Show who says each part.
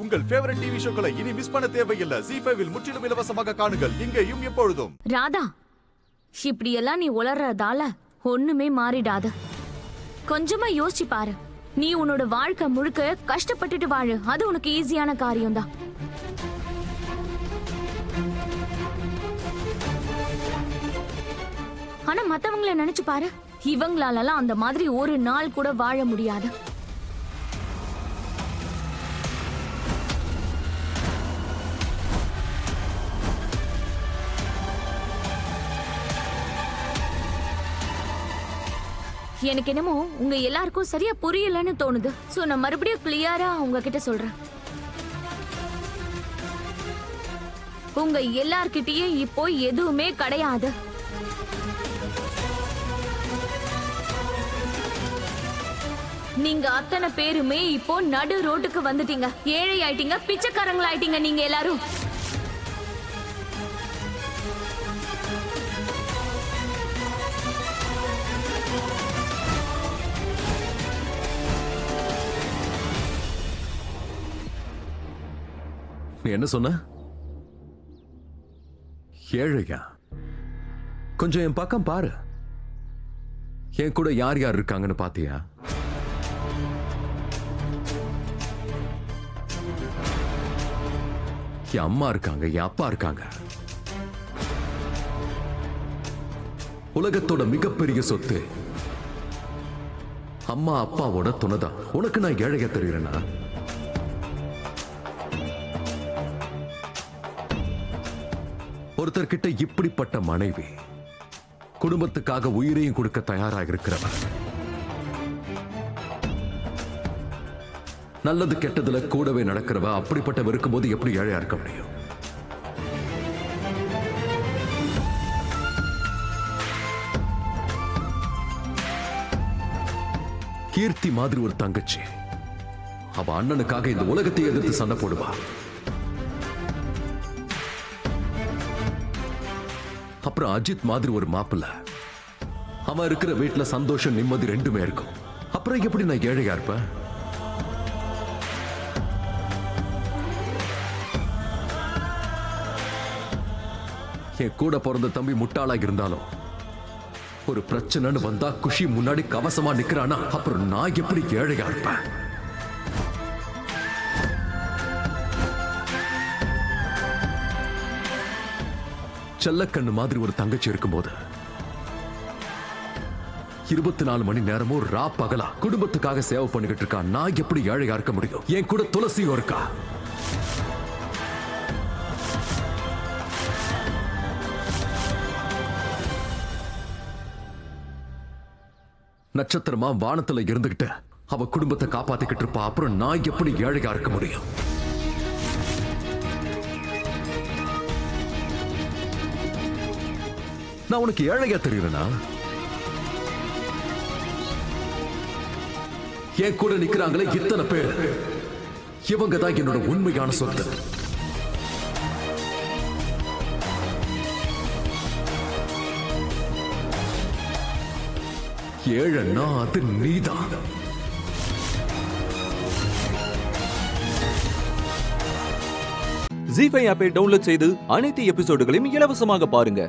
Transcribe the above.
Speaker 1: உங்கள் favourite TV ஷோக்களை இனி miss பண்ண தேவையில்லை. ZEE5 இல் முற்றிலும் இலவசமாக காணுங்கள். இங்கேயும் எப்பொழுதும்.
Speaker 2: ராதா, இப்படியெல்லாம் நீ உளறதால ஒண்ணுமே மாறிடாது. கொஞ்சமா யோசிச்சு பாரு. நீ உன்னோட வாழ்க்கை முழுக்க கஷ்டப்பட்டுட்டு வாழு. அது உனக்கு ஈஸியான காரியம்தான். ஆனா மத்தவங்கள நினைச்சு பாரு. இவங்களாலலாம் அந்த மாதிரி ஒரு நாள் கூட வாழ முடியாது. எனக்கு என்னமோ உங்க எல்லாருக்கும் சரியா புரியலன்னு தோணுது. சோ நான் மறுபடியும் கிளியரா உங்ககிட்ட சொல்றேன். உங்க எல்லார்கிட்டயும் இப்போ எதுவுமே கிடையாது. நீங்க அத்தனை பேருமே இப்போ நடு ரோட்டுக்கு வந்துட்டீங்க. ஏழை ஆயிட்டீங்க, பிச்சைக்காரங்களா ஆயிட்டீங்க நீங்க எல்லாரும்.
Speaker 3: நீ என்ன சொன்ன? ஏழையா? கொஞ்சம் என் பக்கம் பாரு. என் கூட யார் யார் இருக்காங்கன்னு பாத்தியா? என் அம்மா இருக்காங்க, என் அப்பா இருக்காங்க. உலகத்தோட மிகப்பெரிய சொத்து அம்மா அப்பாவோட துணைதான். உனக்கு நான் ஏழையா தெரியுறேனா? ஒருத்தர்கிட்ட இப்படிப்பட்ட மனைவி, குடும்பத்துக்காக உயிரையும் கொடுக்க தயாராக இருக்கிறவன், நல்லது கெட்டதுல கூடவே நடக்கிறவ, அப்படிப்பட்டவ இருக்கும்போது எப்படி ஏழையா இருக்க முடியும்? கீர்த்தி மாதிரி ஒரு தங்கச்சி, அவ அண்ணனுக்காக இந்த உலகத்தை எதிர்த்து சண்டை போடுவா. அப்புறம் அஜித் மாதிரி ஒரு மாப்பிள்ள, அவன் இருக்கிற வீட்டுல சந்தோஷம் நிம்மதி ரெண்டுமே இருக்கும். அப்புறம் எப்படி நான் ஏழையா இருப்பேன்? என் கூட பிறந்த தம்பி முட்டாளாக இருந்தாலும் ஒரு பிரச்சனைன்னு வந்தா குஷி முன்னாடி கவசமா நிக்கிறானா, அப்புறம் நான் எப்படி ஏழையா இருப்பேன்? செல்லக்கண்ணு மாதிரி ஒரு தங்கச்சி இருக்கும்போது 24 மணி நேரமும் ரா பகலா குடும்பத்துக்காக சேவை பண்ணிக்கிட்டு இருக்கா. நான் எப்படி ஏழையா இருக்க முடியும்? என் கூட துளசியும் இருக்கா. நட்சத்திரமா வானத்துல இருந்துகிட்டு அவ குடும்பத்தை காப்பாத்திக்கிட்டு இருப்பா. அப்புறம் நான் எப்படி ஏழையா இருக்க முடியும்? நான் உனக்கு ஏழையா தெரியுறேனா? என் கூட நிக்கிறாங்களே இத்தனை பேர், இவங்க தான் என்னோட உண்மையான சொத்து. ஏழைன்னா அது நீதான்.
Speaker 4: ZEE5 ஆப்பை டவுன்லோட் செய்து அனைத்து எபிசோடுகளையும் இலவசமாக பாருங்க.